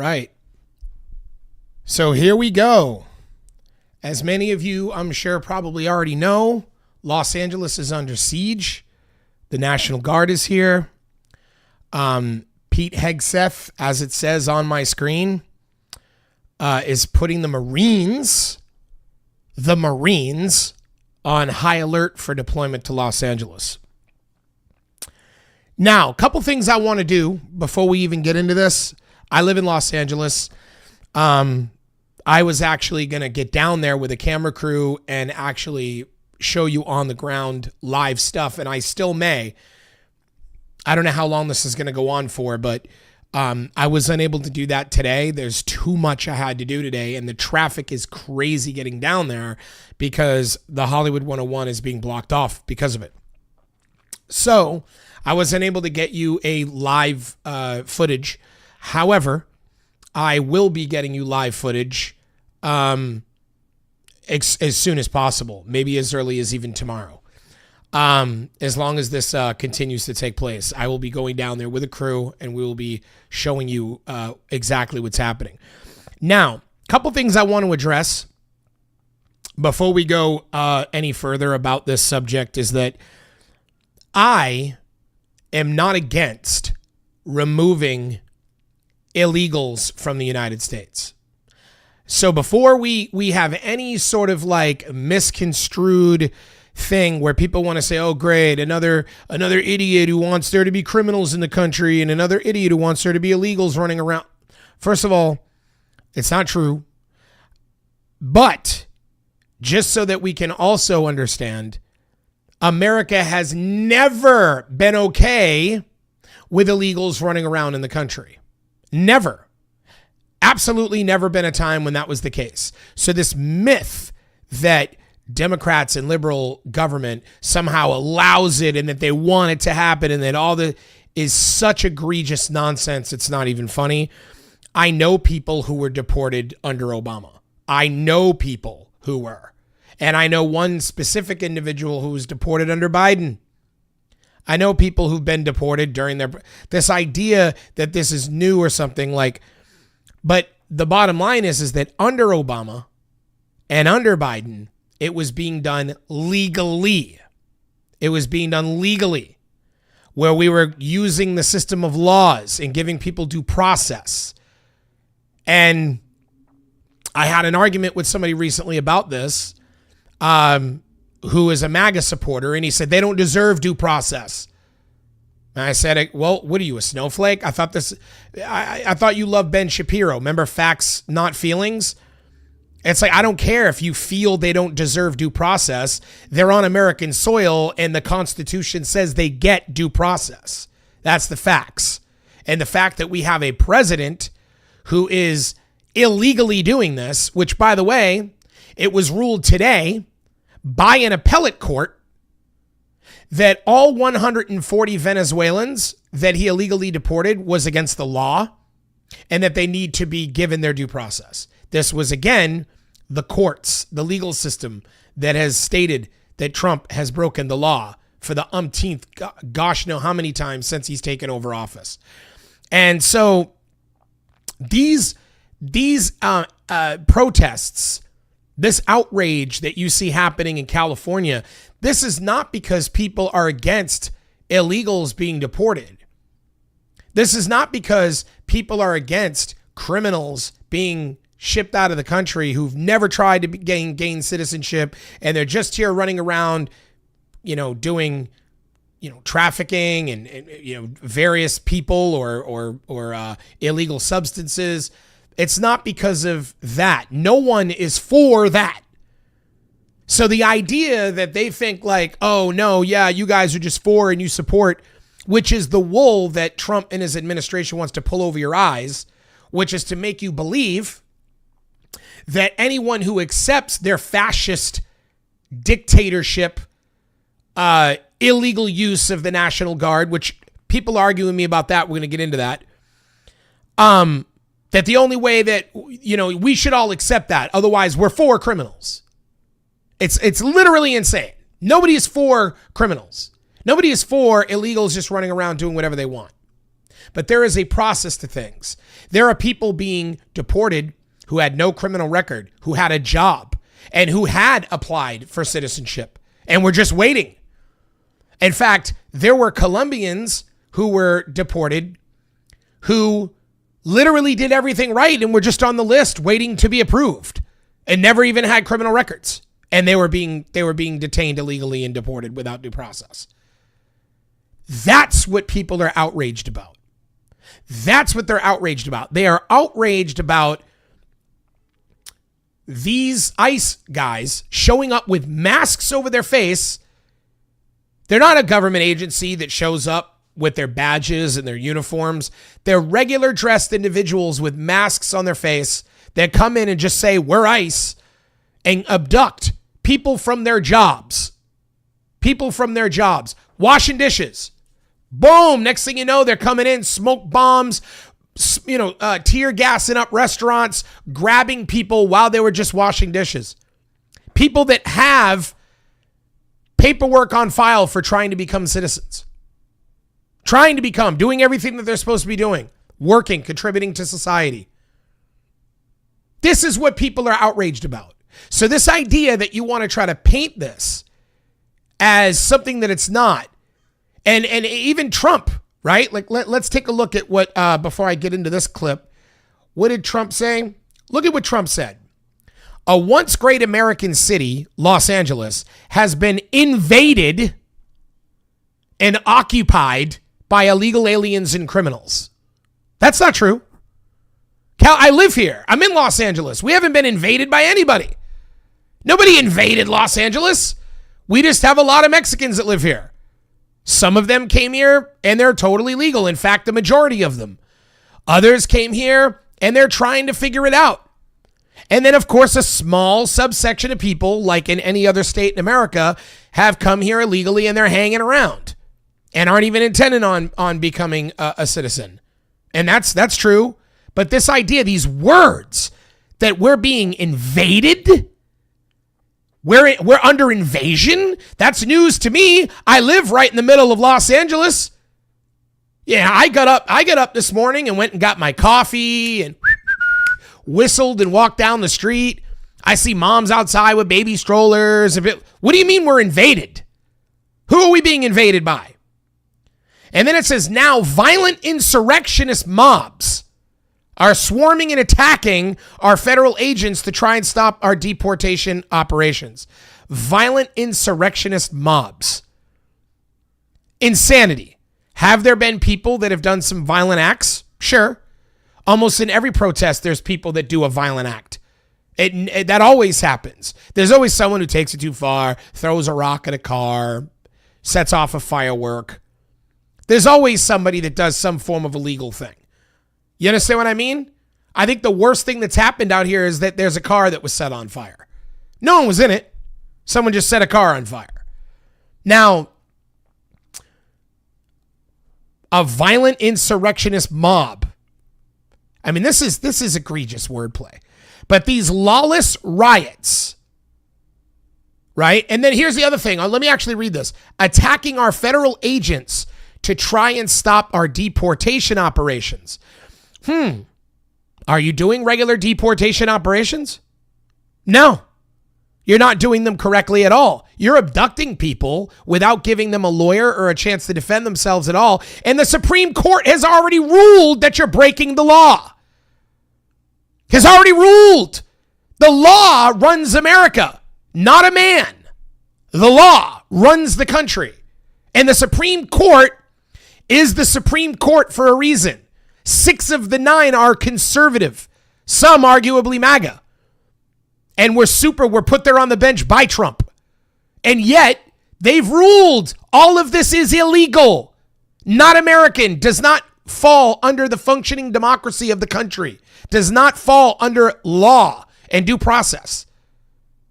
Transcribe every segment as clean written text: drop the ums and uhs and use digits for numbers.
right. So here we go. As many of you, I'm sure, probably already know, Los Angeles is under siege. The National Guard is here. Pete Hegseth, as it says on my screen, is putting the Marines on high alert for deployment to Los Angeles. Now, a couple things I want to do before we even get into this. I live in Los Angeles. I was actually going to get down there with a camera crew and actually show you on the ground live stuff, and I still may. I don't know how long this is going to go on for, but I was unable to do that today. There's too much I had to do today, and the traffic is crazy getting down there because the Hollywood 101 is being blocked off because of it. So I was unable to get you a live footage. However, I will be getting you live footage as soon as possible, maybe as early as even tomorrow. As long as this continues to take place, I will be going down there with a crew and we will be showing you exactly what's happening. Now, a couple things I want to address before we go any further about this subject is that I am not against removing illegals from the United States. So before we have any sort of like misconstrued thing where people want to say, oh, great, another idiot who wants there to be criminals in the country and another idiot who wants there to be illegals running around. First of all, it's not true. But just so that we can also understand, America has never been okay with illegals running around in the country. Never. Absolutely never been a time when that was the case. So this myth that Democrats and liberal government somehow allows it and that they want it to happen and that all the is such egregious nonsense, it's not even funny. I know people who were deported under Obama. I know people who were. And I know one specific individual who was deported under Biden. I know people who've been deported during this idea that this is new or something like. But the bottom line is that under Obama and under Biden, it was being done legally. It was being done legally, where we were using the system of laws and giving people due process. And I had an argument with somebody recently about this, who is a MAGA supporter, and he said they don't deserve due process. And I said, well, what are you, a snowflake? I thought you loved Ben Shapiro. Remember Facts, Not Feelings? It's like, I don't care if you feel they don't deserve due process. They're on American soil, and the Constitution says they get due process. That's the facts. And the fact that we have a president who is illegally doing this, which, by the way, it was ruled today by an appellate court that all 140 Venezuelans that he illegally deported was against the law and that they need to be given their due process. This was, again, the courts, the legal system that has stated that Trump has broken the law for the umpteenth, gosh, know how many times since he's taken over office. And so these protests, this outrage that you see happening in California, this is not because people are against illegals being deported. This is not because people are against criminals being shipped out of the country who've never tried to gain citizenship and they're just here running around, doing, trafficking and various people or illegal substances. It's not because of that. No one is for that. So the idea that they think like, oh, no, yeah, you guys are just for and you support, which is the wool that Trump and his administration wants to pull over your eyes, which is to make you believe that anyone who accepts their fascist dictatorship, illegal use of the National Guard, which people argue with me about that, we're going to get into that, that the only way that, we should all accept that, otherwise we're for criminals. It's literally insane. Nobody is for criminals. Nobody is for illegals just running around doing whatever they want. But there is a process to things. There are people being deported who had no criminal record, who had a job, and who had applied for citizenship and were just waiting. In fact, there were Colombians who were deported who literally did everything right and were just on the list waiting to be approved and never even had criminal records. And they were being detained illegally and deported without due process. That's what people are outraged about. That's what they're outraged about. They are outraged about these ICE guys showing up with masks over their face. They're not a government agency that shows up with their badges and their uniforms. They're regular dressed individuals with masks on their face that come in and just say, we're ICE, and abduct people from their jobs. People from their jobs. Washing dishes. Boom. Next thing you know, they're coming in, smoke bombs, tear gassing up restaurants, grabbing people while they were just washing dishes. People that have paperwork on file for trying to become citizens. Doing everything that they're supposed to be doing. Working, contributing to society. This is what people are outraged about. So this idea that you want to try to paint this as something that it's not, and even Trump, right? Like let's take a look at what, before I get into this clip, what did Trump say? Look at what Trump said. A once great American city, Los Angeles, has been invaded and occupied by illegal aliens and criminals. That's not true. I live here. I'm in Los Angeles. We haven't been invaded by anybody. Nobody invaded Los Angeles. We just have a lot of Mexicans that live here. Some of them came here and they're totally legal. In fact, the majority of them. Others came here and they're trying to figure it out. And then, of course, a small subsection of people, like in any other state in America, have come here illegally and they're hanging around and aren't even intending on becoming a citizen. And that's true. But this idea, these words that we're being invaded, we're under invasion, that's news to me. I live right in the middle of Los Angeles. Yeah, I got up this morning and went and got my coffee and whistled and walked down the street. I see moms outside with baby strollers. What do you mean we're invaded? Who are we being invaded by? And then it says, now violent insurrectionist mobs are swarming and attacking our federal agents to try and stop our deportation operations. Violent insurrectionist mobs. Insanity. Have there been people that have done some violent acts? Sure. Almost in every protest, there's people that do a violent act. That always happens. There's always someone who takes it too far, throws a rock at a car, sets off a firework. There's always somebody that does some form of illegal thing. You understand what I mean? I think the worst thing that's happened out here is that there's a car that was set on fire. No one was in it. Someone just set a car on fire. Now, a violent insurrectionist mob. I mean, this is egregious wordplay. But these lawless riots, right? And then here's the other thing. Let me actually read this. Attacking our federal agents to try and stop our deportation operations. Are you doing regular deportation operations? No. You're not doing them correctly at all. You're abducting people without giving them a lawyer or a chance to defend themselves at all. And the Supreme Court has already ruled that you're breaking the law. Has already ruled. The law runs America, not a man. The law runs the country. And the Supreme Court is the Supreme Court for a reason. 6 of the 9 are conservative, some arguably MAGA. And we're put there on the bench by Trump. And yet, they've ruled all of this is illegal. Not American, does not fall under the functioning democracy of the country, does not fall under law and due process.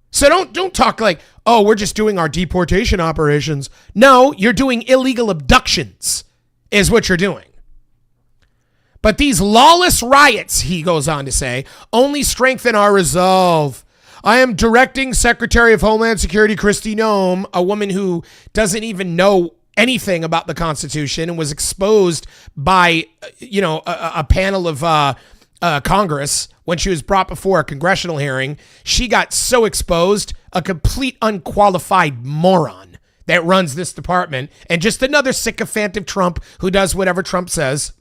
So don't talk like, oh, we're just doing our deportation operations. No, you're doing illegal abductions is what you're doing. But these lawless riots, he goes on to say, only strengthen our resolve. I am directing Secretary of Homeland Security Kristi Noem, a woman who doesn't even know anything about the Constitution and was exposed by, a panel of Congress when she was brought before a congressional hearing. She got so exposed, a complete unqualified moron that runs this department, and just another sycophant of Trump who does whatever Trump says.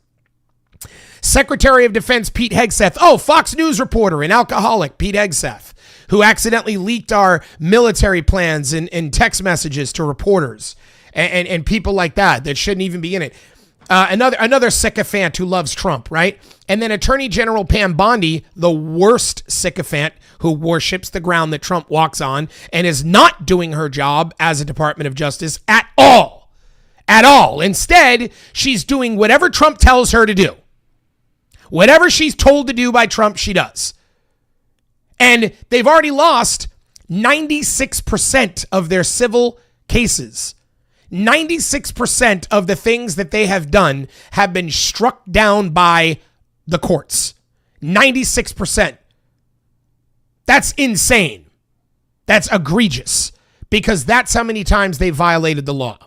Secretary of Defense Pete Hegseth, Fox News reporter and alcoholic Pete Hegseth, who accidentally leaked our military plans in text messages to reporters and people like that shouldn't even be in it. Another sycophant who loves Trump, right? And then Attorney General Pam Bondi, the worst sycophant who worships the ground that Trump walks on and is not doing her job as a Department of Justice at all. At all. Instead, she's doing whatever Trump tells her to do. Whatever she's told to do by Trump, she does. And they've already lost 96% of their civil cases. 96% of the things that they have done have been struck down by the courts. 96%. That's insane. That's egregious, because that's how many times they violated the law.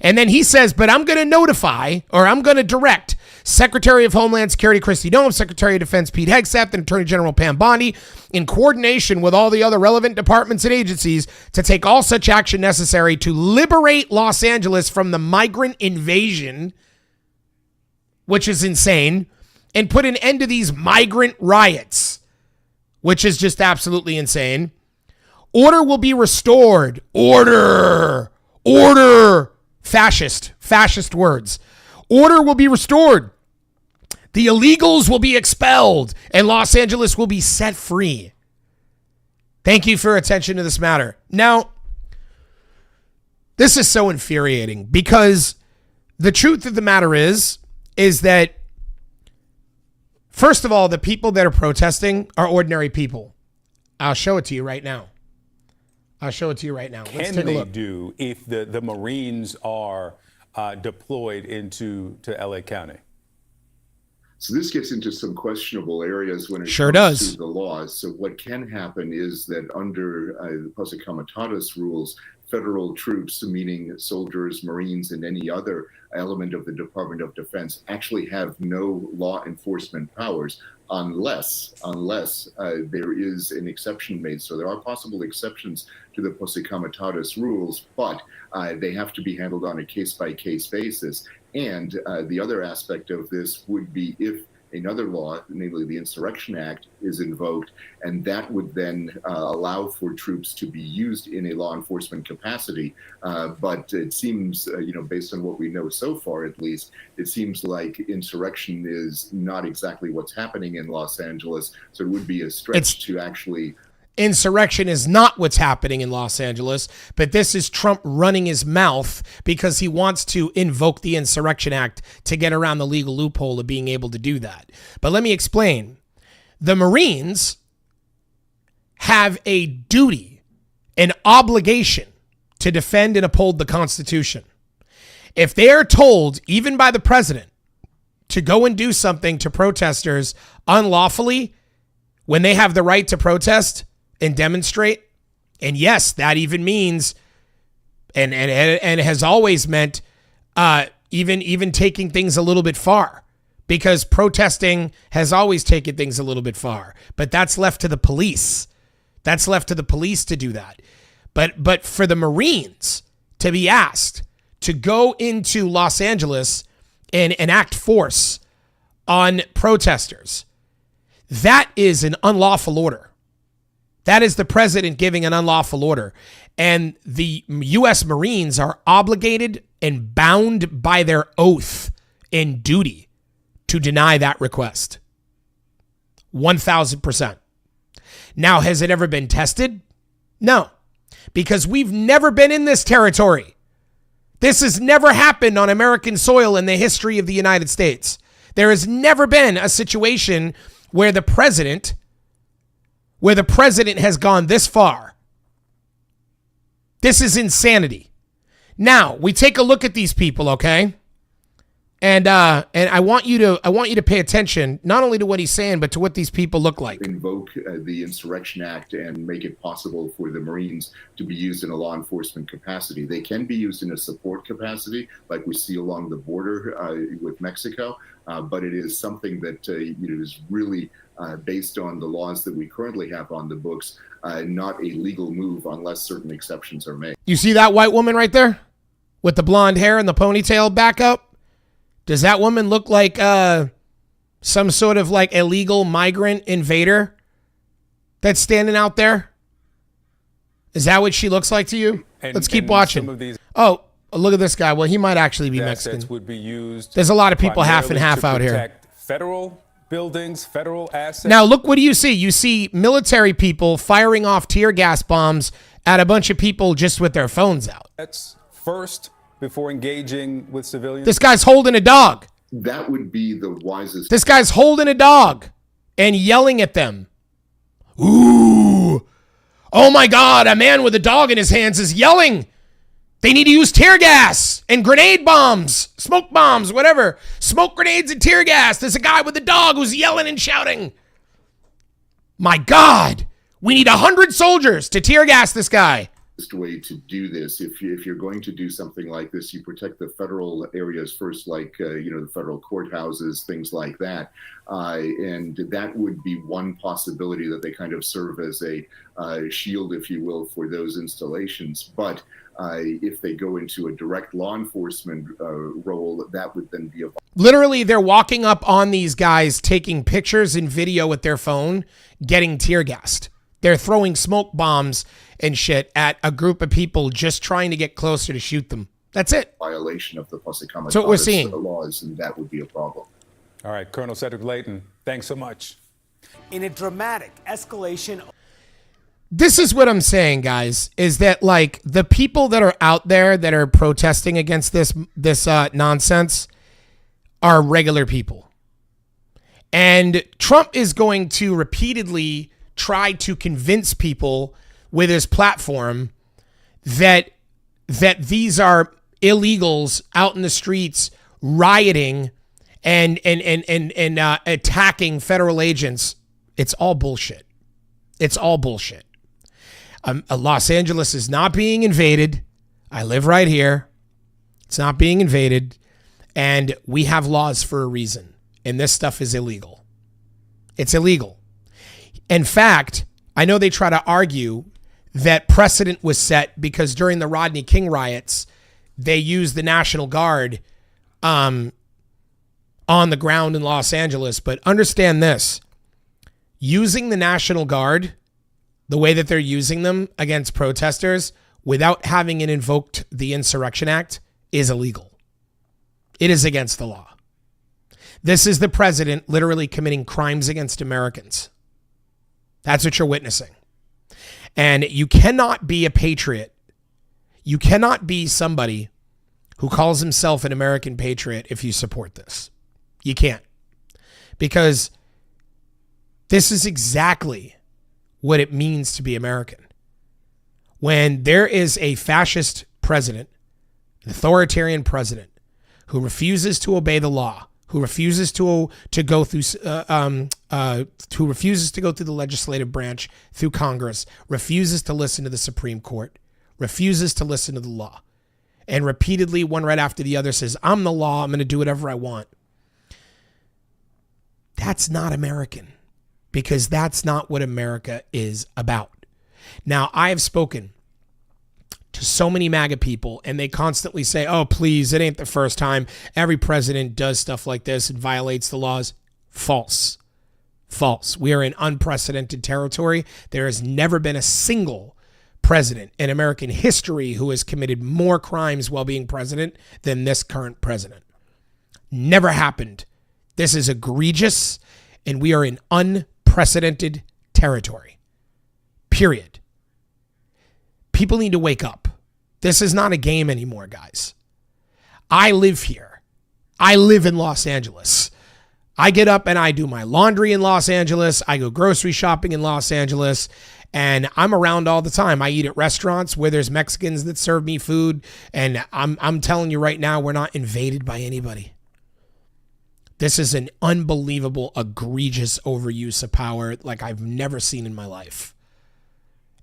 And then he says, but I'm going to notify, or I'm going to direct Secretary of Homeland Security Kristi Noem, Secretary of Defense Pete Hegseth, and Attorney General Pam Bondi, in coordination with all the other relevant departments and agencies, to take all such action necessary to liberate Los Angeles from the migrant invasion, which is insane, and put an end to these migrant riots, which is just absolutely insane. Order will be restored. Order. Fascist words. Order will be restored. The illegals will be expelled, and Los Angeles will be set free. Thank you for attention to this matter. Now, this is so infuriating, because the truth of the matter is that, first of all, the people that are protesting are ordinary people. I'll show it to you right now. Let's take a look. Can they do if the Marines are deployed into LA County? So this gets into some questionable areas when it sure comes does. to the laws. So what can happen is that under the Posse Comitatus rules, federal troops, meaning soldiers, Marines, and any other element of the Department of Defense, actually have no law enforcement powers unless there is an exception made. So there are possible exceptions to the Posse Comitatus rules, but they have to be handled on a case-by-case basis. And the other aspect of this would be if another law, namely the Insurrection Act, is invoked, and that would then allow for troops to be used in a law enforcement capacity. But it seems, based on what we know so far, at least, it seems like insurrection is not exactly what's happening in Los Angeles. So it would be a stretch to actually... Insurrection is not what's happening in Los Angeles, but this is Trump running his mouth because he wants to invoke the Insurrection Act to get around the legal loophole of being able to do that. But let me explain. The Marines have a duty, an obligation to defend and uphold the Constitution. If they are told, even by the president, to go and do something to protesters unlawfully when they have the right to protest and demonstrate, and yes, that even means, and has always meant, even taking things a little bit far, because protesting has always taken things a little bit far. But that's left to the police. That's left to the police to do that. But for the Marines to be asked to go into Los Angeles and enact force on protesters, that is an unlawful order. That is the president giving an unlawful order. And the U.S. Marines are obligated and bound by their oath and duty to deny that request. 1,000%. Now, has it ever been tested? No, because we've never been in this territory. This has never happened on American soil in the history of the United States. There has never been a situation where the president has gone this far. This is insanity. Now, we take a look at these people, okay? And I want you to pay attention not only to what he's saying, but to what these people look like. Invoke the Insurrection Act and make it possible for the Marines to be used in a law enforcement capacity. They can be used in a support capacity, like we see along the border with Mexico, but it is something that is really based on the laws that we currently have on the books, not a legal move unless certain exceptions are made. You see that white woman right there with the blonde hair and the ponytail back up? Does that woman look like some sort of like illegal migrant invader that's standing out there? Is that what she looks like to you? Let's keep watching. Some of these Oh, look at this guy. Well, he might actually be assets Mexican. would be used. There's a lot of people half and half out here. Protect federal buildings, federal assets. Now, look, what do you see? You see military people firing off tear gas bombs at a bunch of people just with their phones out. That's first before engaging with civilians. This guy's holding a dog. That would be the wisest. This guy's holding a dog and yelling at them. Ooh. Oh my God, a man with a dog in his hands is yelling. They need to use tear gas and grenade bombs, smoke bombs, whatever. Smoke grenades and tear gas. There's a guy with a dog who's yelling and shouting. My God, we need 100 soldiers to tear gas this guy. Way to do this. If you're going to do something like this, you protect the federal areas first, like the federal courthouses, things like that, and that would be one possibility that they kind of serve as a shield, if you will, for those installations. But if they go into a direct law enforcement role, that would then be a literally they're walking up on these guys, taking pictures and video with their phone, getting tear gassed. They're throwing smoke bombs and shit at a group of people just trying to get closer to shoot them. That's it. violation of the Posse Comitatus That's what we're seeing. laws, and that would be a problem. All right, Colonel Cedric Leighton, thanks so much. In a dramatic escalation. This is what I'm saying, guys, is that like the people that are out there that are protesting against this nonsense are regular people. And Trump is going to repeatedly try to convince people with his platform that these are illegals out in the streets rioting and attacking federal agents. It's all bullshit. It's all bullshit. Los Angeles is not being invaded. I live right here. It's not being invaded. And we have laws for a reason. And this stuff is illegal. It's illegal. In fact, I know they try to argue that precedent was set because during the Rodney King riots, they used the National Guard on the ground in Los Angeles. But understand this, using the National Guard the way that they're using them against protesters without having it invoked the Insurrection Act is illegal. It is against the law. This is the president literally committing crimes against Americans. That's what you're witnessing. And you cannot be a patriot. You cannot be somebody who calls himself an American patriot if you support this. You can't. Because this is exactly what it means to be American. When there is a fascist president, an authoritarian president, who refuses to obey the law, who refuses to go through who refuses to go through the legislative branch, through Congress, refuses to listen to the Supreme Court, refuses to listen to the law, and repeatedly, one right after the other, says, I'm the law, I'm going to do whatever I want. That's not American, because that's not what America is about. Now, I have spoken to so many MAGA people, and they constantly say, oh, please, it ain't the first time. Every president does stuff like this and violates the laws. False. False. We are in unprecedented territory. There has never been a single president in American history who has committed more crimes while being president than this current president. Never happened. This is egregious, and we are in unprecedented territory. Period. People need to wake up. This is not a game anymore, guys. I live here. I live in Los Angeles. I get up and I do my laundry in Los Angeles. I go grocery shopping in Los Angeles. And I'm around all the time. I eat at restaurants where there's Mexicans that serve me food. And I'm telling you right now, we're not invaded by anybody. This is an unbelievable, egregious overuse of power like I've never seen in my life.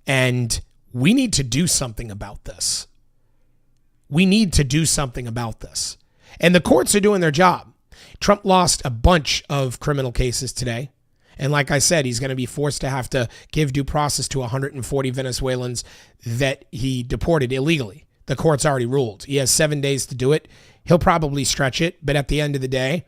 And we need to do something about this. We need to do something about this. And the courts are doing their job. Trump lost a bunch of criminal cases today. And like I said, he's going to be forced to have to give due process to 140 Venezuelans that he deported illegally. The court's already ruled. He has 7 days to do it. He'll probably stretch it. But at the end of the day,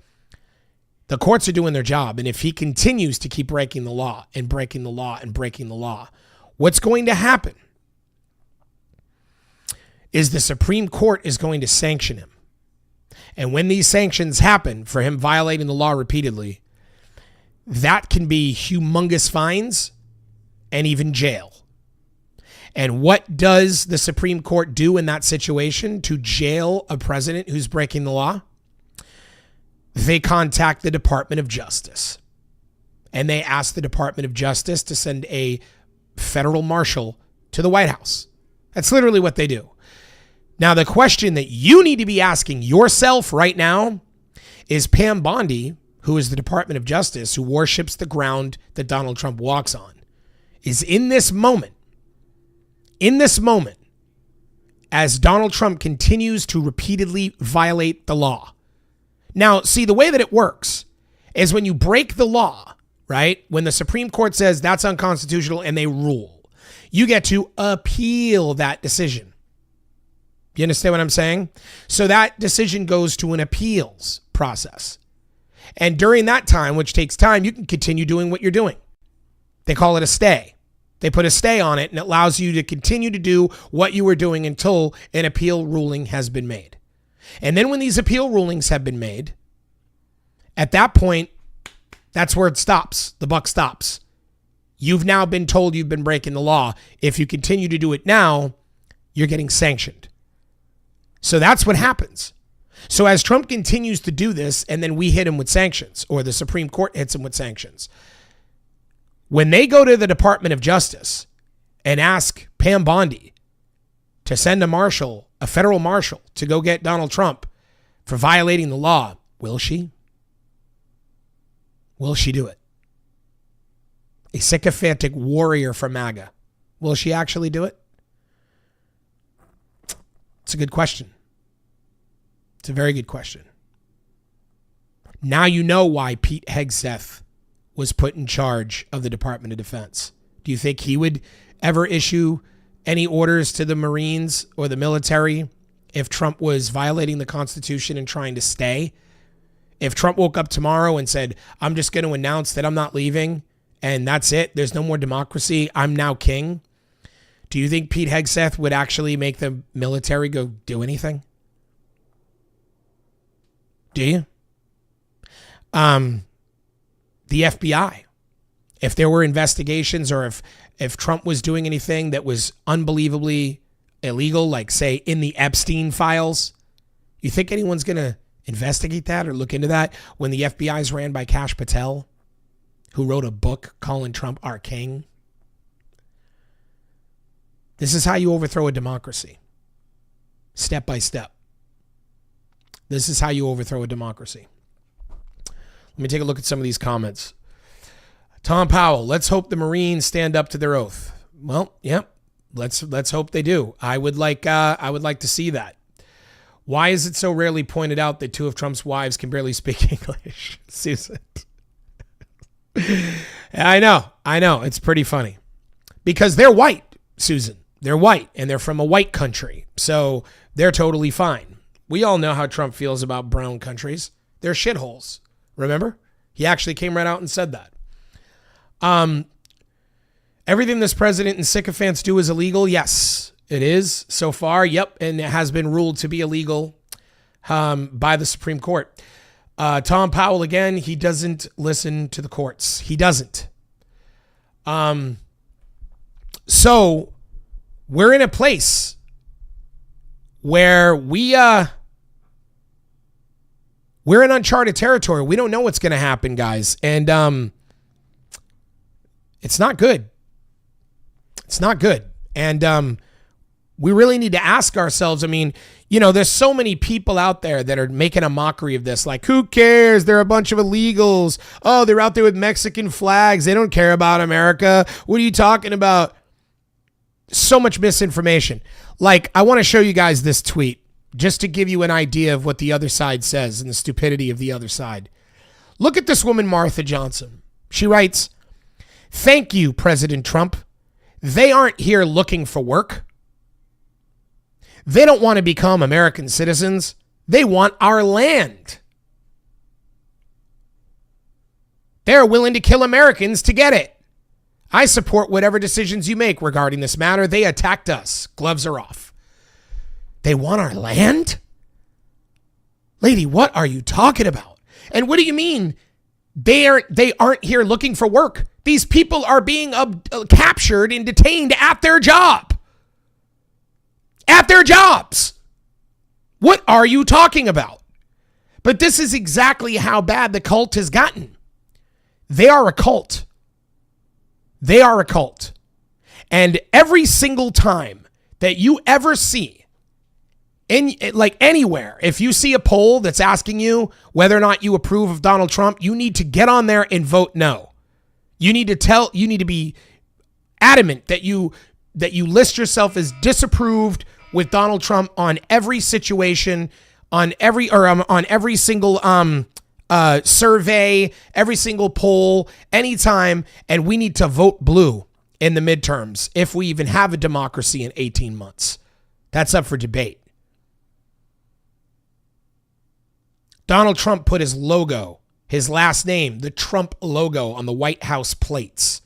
the courts are doing their job. And if he continues to keep breaking the law and breaking the law and breaking the law, what's going to happen is the Supreme Court is going to sanction him. And when these sanctions happen for him violating the law repeatedly, that can be humongous fines and even jail. And what does the Supreme Court do in that situation to jail a president who's breaking the law? They contact the Department of Justice. And they ask the Department of Justice to send a federal marshal to the White House. That's literally what they do. Now, the question that you need to be asking yourself right now is Pam Bondi, who is the Department of Justice, who worships the ground that Donald Trump walks on, is in this moment, as Donald Trump continues to repeatedly violate the law. Now, see, the way that it works is when you break the law, right? When the Supreme Court says that's unconstitutional and they rule, you get to appeal that decision. You understand what I'm saying? So that decision goes to an appeals process. And during that time, which takes time, you can continue doing what you're doing. They call it a stay. They put a stay on it and it allows you to continue to do what you were doing until an appeal ruling has been made. And then when these appeal rulings have been made, at that point, that's where it stops. The buck stops. You've now been told you've been breaking the law. If you continue to do it now, you're getting sanctioned. So that's what happens. So as Trump continues to do this, and then we hit him with sanctions, or the Supreme Court hits him with sanctions, when they go to the Department of Justice and ask Pam Bondi to send a federal marshal, to go get Donald Trump for violating the law, will she? Will she do it? A sycophantic warrior for MAGA. Will she actually do it? It's a good question. It's a very good question. Now you know why Pete Hegseth was put in charge of the Department of Defense. Do you think he would ever issue any orders to the Marines or the military if Trump was violating the Constitution and trying to stay? If Trump woke up tomorrow and said, I'm just going to announce that I'm not leaving and that's it, there's no more democracy, I'm now king, do you think Pete Hegseth would actually make the military go do anything? Do you? The FBI, if there were investigations or if Trump was doing anything that was unbelievably illegal, like say in the Epstein files, you think anyone's going to investigate that or look into that when the FBI is ran by Kash Patel, who wrote a book calling Trump our king? This is how you overthrow a democracy. Step by step. This is how you overthrow a democracy. Let me take a look at some of these comments. Tom Powell, let's hope the Marines stand up to their oath. Well, yeah, let's hope they do. I would like to see that. Why is it so rarely pointed out that two of Trump's wives can barely speak English? Susan. I know. It's pretty funny. Because they're white, Susan. They're white, and they're from a white country. So they're totally fine. We all know how Trump feels about brown countries. They're shitholes. Remember? He actually came right out and said that. Everything this president and sycophants do is illegal. Yes, it is so far. Yep. And it has been ruled to be illegal by the Supreme Court. Tom Powell, again, he doesn't listen to the courts. He doesn't. So we're in a place where we're in uncharted territory. We don't know what's going to happen, guys. And it's not good. It's not good. And We really need to ask ourselves, I mean, you know, there's so many people out there that are making a mockery of this. Like, who cares? They're a bunch of illegals. Oh, they're out there with Mexican flags. They don't care about America. What are you talking about? So much misinformation. Like, I want to show you guys this tweet just to give you an idea of what the other side says and the stupidity of the other side. Look at this woman, Martha Johnson. She writes, "Thank you, President Trump. They aren't here looking for work. They don't want to become American citizens. They want our land. They're willing to kill Americans to get it. I support whatever decisions you make regarding this matter. They attacked us. Gloves are off. They want our land? Lady, what are you talking about? And what do you mean they aren't here looking for work? These people are being captured and detained at their job. At their jobs. What are you talking about? But this is exactly how bad the cult has gotten. They are a cult. They are a cult. And every single time that you ever see, like anywhere, if you see a poll that's asking you whether or not you approve of Donald Trump, you need to get on there and vote no. You need to be adamant that you list yourself as disapproved with Donald Trump on every situation, on every single survey, every single poll, anytime, and we need to vote blue in the midterms if we even have a democracy in 18 months. That's up for debate. Donald Trump put his logo, his last name, the Trump logo, on the White House plates.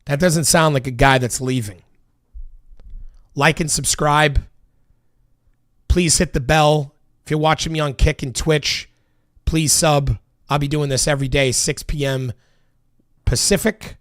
That doesn't sound like a guy that's leaving. Like and subscribe. Please hit the bell. If you're watching me on Kick and Twitch, please sub. I'll be doing this every day, 6 p.m. Pacific,